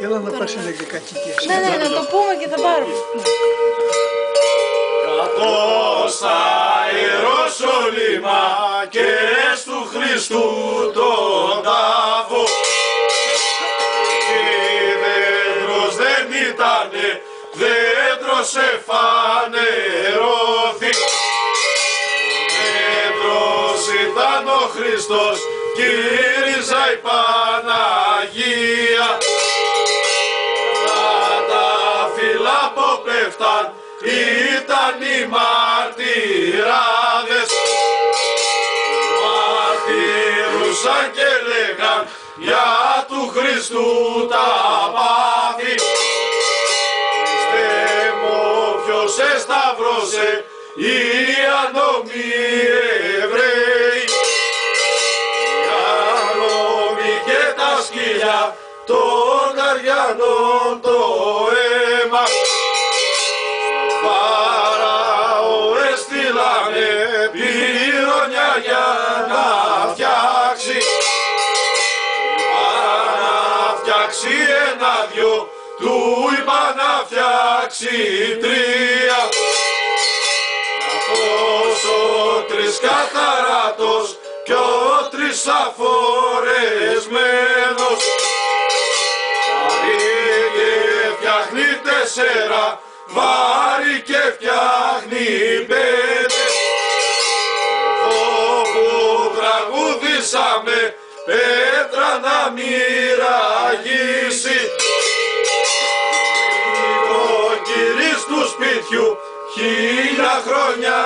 Έλα να πας ένα και κατοικίες. Ναι, να το πούμε και θα πάρουμε. Κάτω στα Ιεροσόλυμα και στου Χριστού τον τάφο, εκεί δέντρος δεν ήτανε, δέντρος εφανερώθη. Δέντρος ήταν ο Χριστός, γύριζα η Παναγία. Τα φύλλα που πέφταν ήταν οι μαρτυράδες, μαρτυρούσαν και λέγαν για του Χριστού τα πάθη. Χριστέ μου ποιος εσταυρώσε οι ανόμοι Εβραίοι, οι ανόμοι και τα σκυλιά των Αριανών το αίμα. Φαραώ έστειλανε πυρονιά για να φτιάξει, ένα-δυο, του είπα να φτιάξει τρία. Αυτός ο τρισκαθαράτος κι ο τρισαφορεσμένος, και φτιάχνει 4 βάρη και φτιάχνει 5. Όπου τραγουδήσαμε πέτρα να μοιραγήσει, το κυρίς του σπίτιου 1000 χρόνια